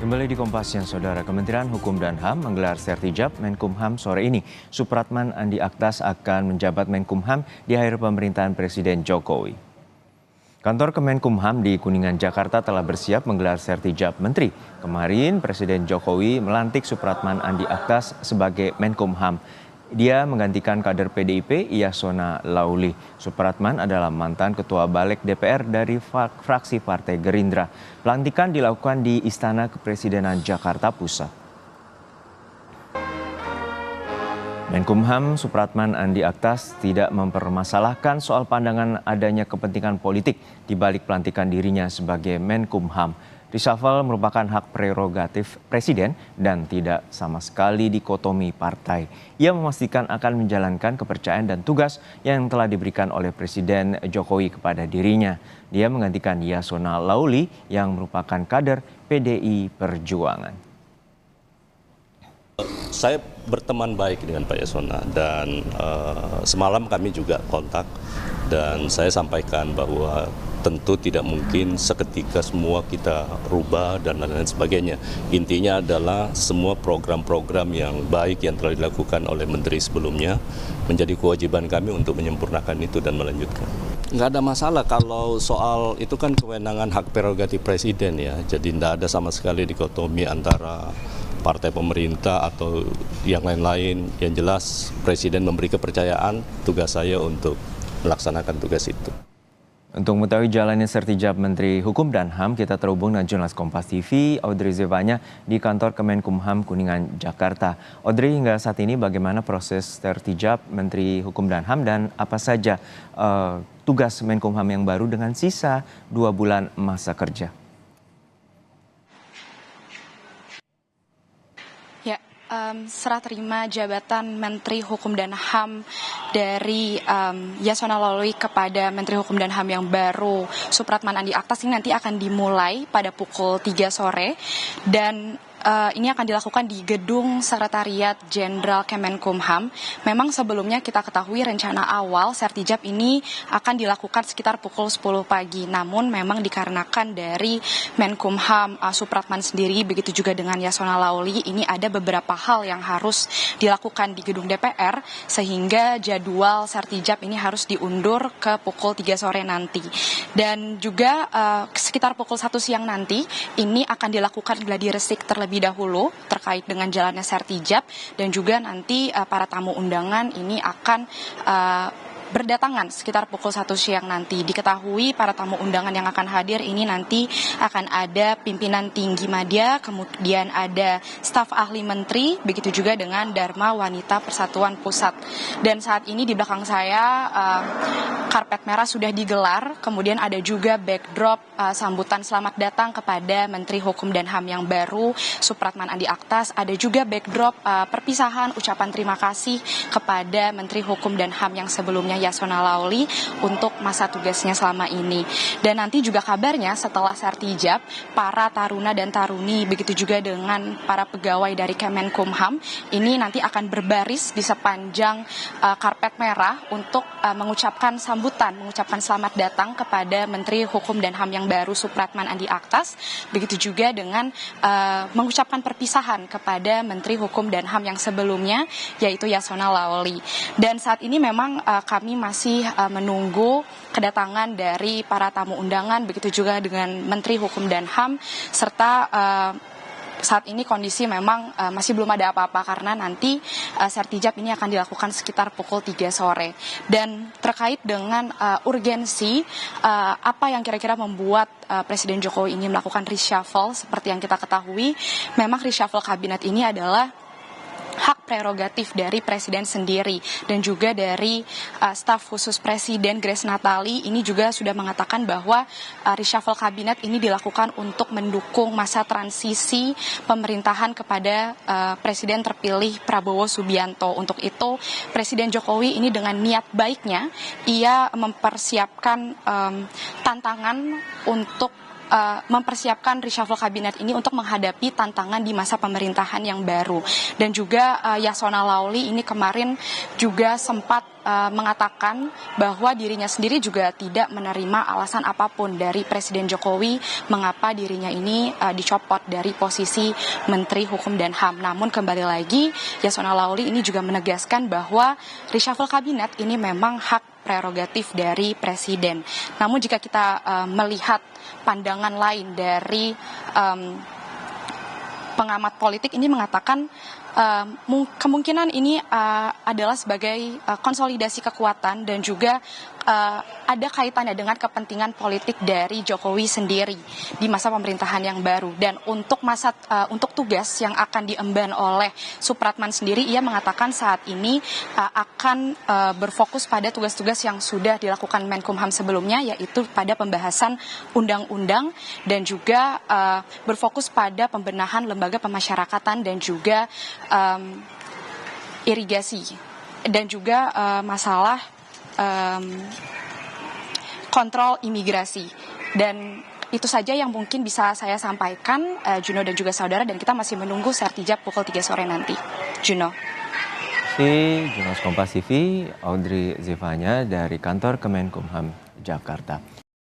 Kembali di Kompas Siang, Saudara. Kementerian Hukum dan HAM menggelar Sertijab Menkumham sore ini. Supratman Andi Aktas akan menjabat Menkumham di akhir pemerintahan Presiden Jokowi. Kantor Kemenkumham di Kuningan, Jakarta telah bersiap menggelar Sertijab Menteri. Kemarin Presiden Jokowi melantik Supratman Andi Aktas sebagai Menkumham. Dia menggantikan kader PDIP Yasona Lauli. Supratman adalah mantan Ketua Balik DPR dari fraksi Partai Gerindra. Pelantikan dilakukan di Istana Kepresidenan Jakarta Pusat. Menkumham Supratman Andi Aktas tidak mempermasalahkan soal pandangan adanya kepentingan politik di balik pelantikan dirinya sebagai Menkumham. Reshuffle merupakan hak prerogatif Presiden dan tidak sama sekali dikotomi partai. Ia memastikan akan menjalankan kepercayaan dan tugas yang telah diberikan oleh Presiden Jokowi kepada dirinya. Dia menggantikan Yasona Lauli yang merupakan kader PDI Perjuangan. Saya berteman baik dengan Pak Yasona dan semalam kami juga kontak dan saya sampaikan bahwa tentu tidak mungkin seketika semua kita rubah dan lain-lain sebagainya. Intinya adalah semua program-program yang baik yang telah dilakukan oleh menteri sebelumnya menjadi kewajiban kami untuk menyempurnakan itu dan melanjutkan. Nggak ada masalah kalau soal itu kan kewenangan hak prerogatif Presiden ya. Jadi tidak ada sama sekali dikotomi antara partai pemerintah atau yang lain-lain. Yang jelas Presiden memberi kepercayaan, tugas saya untuk melaksanakan tugas itu. Untuk mengetahui jalannya Sertijab Menteri Hukum dan HAM, kita terhubung dengan jurnalis Kompas TV, Audrey Zevanya di kantor Kemenkumham Kuningan, Jakarta. Audrey, hingga saat ini bagaimana proses Sertijab Menteri Hukum dan HAM dan apa saja tugas Menkumham yang baru dengan sisa 2 bulan masa kerja? Serah terima jabatan Menteri Hukum dan HAM dari Yasona Lauli kepada Menteri Hukum dan HAM yang baru Supratman Andi Aktas ini nanti akan dimulai pada pukul 3 sore dan ini akan dilakukan di Gedung Sekretariat Jenderal Kemenkumham. Memang sebelumnya kita ketahui rencana awal Sertijab ini akan dilakukan sekitar pukul 10 pagi. Namun memang dikarenakan dari Menkumham Supratman sendiri, begitu juga dengan Yasona Lauli, ini ada beberapa hal yang harus dilakukan di gedung DPR sehingga jadwal Sertijab ini harus diundur ke pukul 3 sore nanti. Dan juga sekitar pukul 1 siang nanti ini akan dilakukan gladi resik terlebih dahulu terkait dengan jalannya Sertijab dan juga nanti para tamu undangan ini akan berdatangan sekitar pukul 1 siang nanti. Diketahui para tamu undangan yang akan hadir ini nanti akan ada pimpinan tinggi media, kemudian ada staf ahli menteri, begitu juga dengan Dharma Wanita Persatuan Pusat. Dan saat ini di belakang saya karpet merah sudah digelar, kemudian ada juga backdrop sambutan selamat datang kepada Menteri Hukum dan HAM yang baru Supratman Andi Aktas. Ada juga backdrop perpisahan ucapan terima kasih kepada Menteri Hukum dan HAM yang sebelumnya Yasona Lauli untuk masa tugasnya selama ini. Dan nanti juga kabarnya setelah Sertijab, para taruna dan taruni begitu juga dengan para pegawai dari Kemenkumham ini nanti akan berbaris di sepanjang karpet merah untuk mengucapkan sambutan, mengucapkan selamat datang kepada Menteri Hukum dan HAM yang baru Supratman Andi Aktas, begitu juga dengan mengucapkan perpisahan kepada Menteri Hukum dan HAM yang sebelumnya yaitu Yasona Lauli. Dan saat ini memang kami masih menunggu kedatangan dari para tamu undangan, begitu juga dengan Menteri Hukum dan HAM, serta saat ini kondisi memang masih belum ada apa-apa karena nanti Sertijab ini akan dilakukan sekitar pukul 3 sore. Dan terkait dengan urgensi, apa yang kira-kira membuat Presiden Jokowi ini melakukan reshuffle, seperti yang kita ketahui, memang reshuffle kabinet ini adalah hak prerogatif dari Presiden sendiri dan juga dari staf khusus Presiden Grace Natali ini juga sudah mengatakan bahwa reshuffle kabinet ini dilakukan untuk mendukung masa transisi pemerintahan kepada Presiden terpilih Prabowo Subianto. Untuk itu Presiden Jokowi ini dengan niat baiknya ia mempersiapkan tantangan untuk mempersiapkan reshuffle kabinet ini untuk menghadapi tantangan di masa pemerintahan yang baru. Dan juga Yasona Lawli ini kemarin juga sempat mengatakan bahwa dirinya sendiri juga tidak menerima alasan apapun dari Presiden Jokowi mengapa dirinya ini dicopot dari posisi Menteri Hukum dan HAM. Namun kembali lagi Yasona Lawli ini juga menegaskan bahwa reshuffle kabinet ini memang hak prerogatif dari Presiden. Namun jika kita melihat pandangan lain dari pengamat politik ini mengatakan kemungkinan ini adalah sebagai konsolidasi kekuatan dan juga ada kaitannya dengan kepentingan politik dari Jokowi sendiri di masa pemerintahan yang baru. Dan untuk tugas yang akan diemban oleh Supratman sendiri, ia mengatakan saat ini akan berfokus pada tugas-tugas yang sudah dilakukan Menkumham sebelumnya, yaitu pada pembahasan undang-undang dan juga berfokus pada pembenahan lembaga pemasyarakatan dan juga irigasi dan juga masalah kontrol imigrasi. Dan itu saja yang mungkin bisa saya sampaikan, Juno dan juga saudara, dan kita masih menunggu sertijab pukul 3 sore nanti. Juno. Jurnalis Kompas TV, Audrey Zevanya dari kantor Kemenkumham Jakarta.